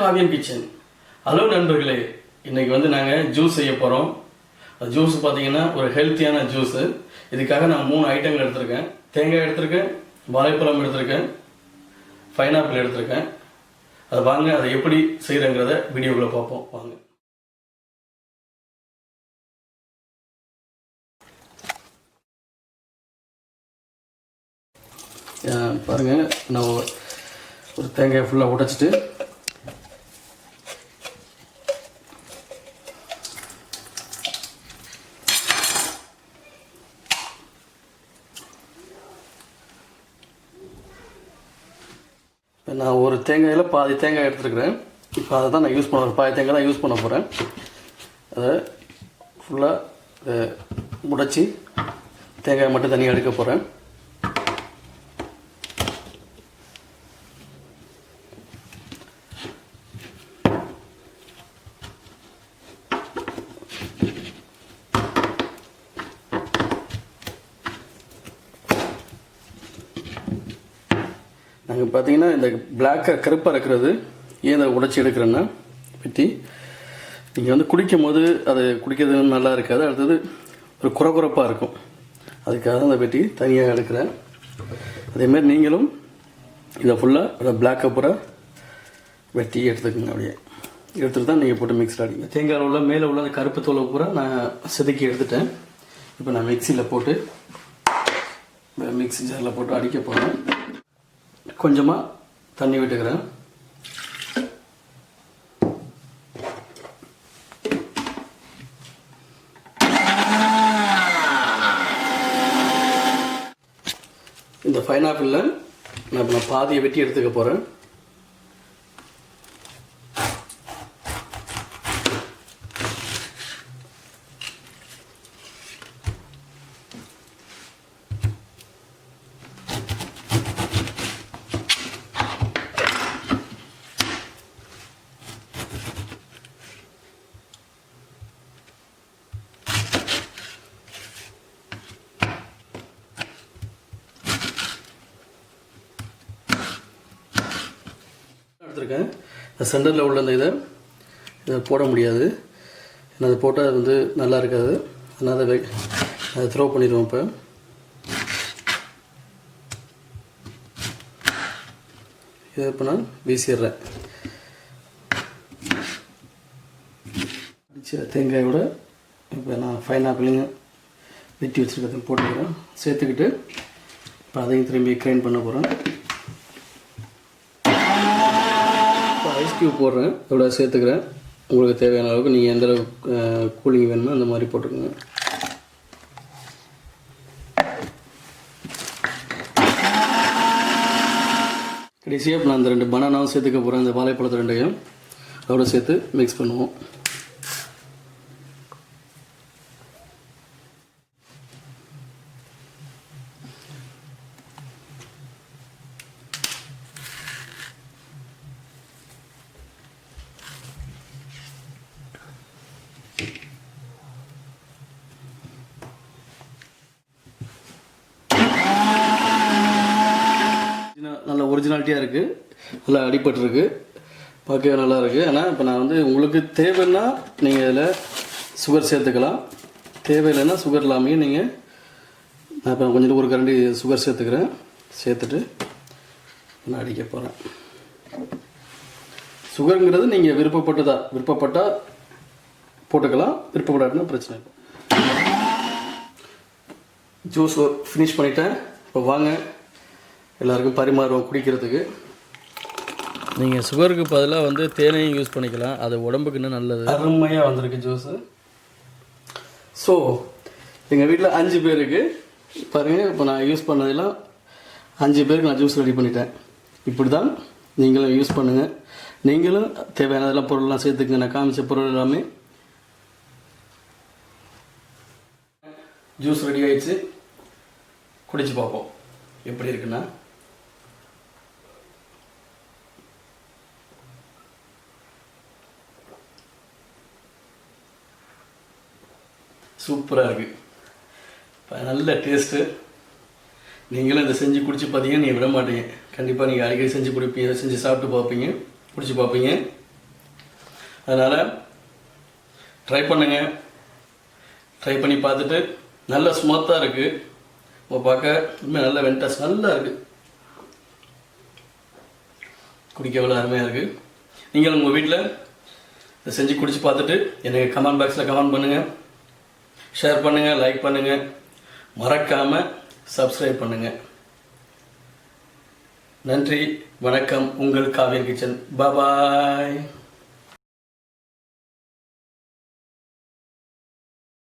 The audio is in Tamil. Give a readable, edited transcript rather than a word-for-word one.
காவியம் கிச்சன். ஹலோ நண்பர்களே, இன்றைக்கி வந்து நாங்கள் ஜூஸ் செய்ய போகிறோம். ஜூஸ் பார்த்தீங்கன்னா ஒரு ஹெல்த்தியான ஜூஸு. இதுக்காக நான் 3 ஐட்டங்கள் எடுத்திருக்கேன். தேங்காய் எடுத்திருக்கேன், வாழைப்பழம் எடுத்திருக்கேன், பைனாப்பிள் எடுத்திருக்கேன். அதை வாங்க அதை எப்படி செய்கிறேங்கிறத வீடியோக்குள்ளே பார்ப்போம் வாங்க. பாருங்கள், நான் ஒரு தேங்காயை ஃபுல்லாக உடைச்சிட்டு நான் ஒரு தேங்காயில் பாதி தேங்காய் எடுத்துருக்குறேன். இப்போ அதை தான் நான் யூஸ் பண்ண பாதி தேங்காய் தான் யூஸ் பண்ண போகிறேன். அதை ஃபுல்லாக உடைச்சி தேங்காயை மட்டும் தனியாக எடுக்க போகிறேன். நாங்கள் பார்த்தீங்கன்னா இந்த பிளாக்காக கருப்பாக இருக்கிறது ஏன் அதை உடைச்சி எடுக்கிறேன்னா, வெட்டி நீங்கள் வந்து குடிக்கும் போது அது குடிக்கிறது நல்லா இருக்காது, அடுத்தது ஒரு குறப்பாக இருக்கும். அதுக்காக தான் அதை வெட்டி தனியாக எடுக்கிறேன். அதேமாதிரி நீங்களும் இதை ஃபுல்லாக அதை பிளாக்கை பூரா வெட்டி எடுத்துக்கோங்க. அப்படியே எடுத்துகிட்டு தான் நீங்கள் போட்டு மிக்ஸில் அடிங்க. தேங்காயில் உள்ள மேலே உள்ள அந்த கருப்பு தோலை பூரா நான் செதுக்கி எடுத்துட்டேன். இப்போ நான் மிக்சியில் போட்டு மிக்ஸி ஜாரில் போட்டு அடிக்க போகிறேன். கொஞ்சமாக தண்ணி விட்டுக்கிறேன். இந்த பைனாப்பிளில் நான் பாதியை வெட்டி எடுத்துக்க போகிறேன். எடுத்துருக்கேன். சென்டரில் உள்ள அந்த இதை போட முடியாது, ஏன்னா அதை போட்டால் அது வந்து நல்லா இருக்காது. அதனால் அதை த்ரோ பண்ணிடுவோம். இப்போ இதை இப்போ நான் வீசிடுறேன். தேங்காயோட இப்போ நான் பைனாப்பிளையும் வெட்டி வச்சுருக்கிறத போட்டுக்கிறேன், சேர்த்துக்கிட்டு இப்போ அதையும் திரும்பி கிரைண்ட் பண்ண போகிறேன். ஐஸ் க்யூப் போடுறேன், இதோட சேர்த்துக்கிறேன். உங்களுக்கு தேவையான அளவுக்கு நீங்கள் எந்த அளவுக்கு கூலிங் வேணுமோ அந்த மாதிரி போட்டுக்கோங்க. கடைசியாக நான் அந்த 2 பனானாவும் சேர்த்துக்க போகிறேன். இந்த வாழைப்பழத்தை 2ஐயும் அதோட சேர்த்து மிக்ஸ் பண்ணுவோம். நல்ல ஒரிஜினாலிட்டியாக இருக்குது, நல்லா அடிபட்டுருக்கு, பார்க்கவே நல்லா இருக்குது. ஆனால் இப்போ நான் வந்து உங்களுக்கு தேவைன்னா நீங்கள் இதில் சுகர் சேர்த்துக்கலாம், தேவையில்லைன்னா சுகர் இல்லாமையே நீங்கள். நான் இப்போ கொஞ்சம் ஒரு கரண்டி சுகர் சேர்த்துக்கிறேன். சேர்த்துட்டு நான் அடிக்க போகிறேன். சுகருங்கிறது நீங்கள் விருப்பப்பட்டால் போட்டுக்கலாம், விருப்பப்படாதுன்னா பிரச்சனை இல்லை. ஜூஸ் ஃபினிஷ் பண்ணிட்டேன். இப்போ வாங்க எல்லாருக்கும் பரிமாறுவோம் குடிக்கிறதுக்கு. நீங்கள் சுகருக்கு பதிலாக வந்து தேனையும் யூஸ் பண்ணிக்கலாம், அது உடம்புக்கு இன்னும் நல்லது. அருமையாக வந்திருக்கு ஜூஸு. ஸோ எங்கள் வீட்டில் 5 பேருக்கு பாருங்கள், இப்போ நான் யூஸ் பண்ணதெல்லாம் 5 பேருக்கு நான் ஜூஸ் ரெடி பண்ணிட்டேன். இப்படி தான் நீங்களும் யூஸ் பண்ணுங்கள். நீங்களும் தேவையானதெல்லாம் பொருள்லாம் சேர்த்துக்குங்க. நான் காமிச்ச பொருள் எல்லாமே. ஜூஸ் ரெடி ஆகிடுச்சு, குடிச்சு பார்ப்போம் எப்படி இருக்குன்னா. சூப்பராக இருக்குது, நல்ல டேஸ்ட்டு. நீங்களும் இதை செஞ்சு குடிச்சு பார்த்தீங்கன்னா நீங்கள் விட மாட்டீங்க. கண்டிப்பாக நீங்கள் அடிக்கடி செஞ்சு குடிப்பீங்க, செஞ்சு சாப்பிட்டு பார்ப்பீங்க, குடிச்சு பார்ப்பீங்க. அதனால் ட்ரை பண்ணுங்கள். ட்ரை பண்ணி பார்த்துட்டு நல்ல ஸ்மூத்தாக இருக்குது. உங்கள் பார்க்க உண்மையாக நல்ல வெண்டாஸ் நல்லா இருக்குது. குடிக்க எவ்வளோ அருமையாக இருக்குது. நீங்கள் உங்கள் வீட்டில் இதை செஞ்சு குடிச்சு பார்த்துட்டு எனக்கு கமெண்ட் பாக்ஸில் கமெண்ட் பண்ணுங்கள், ஷேர் பண்ணுங்கள், லைக் பண்ணுங்கள், மறக்காமல் சப்ஸ்கிரைப் பண்ணுங்கள். நன்றி, வணக்கம். உங்கள் காவியர் கிச்சன். பாய்.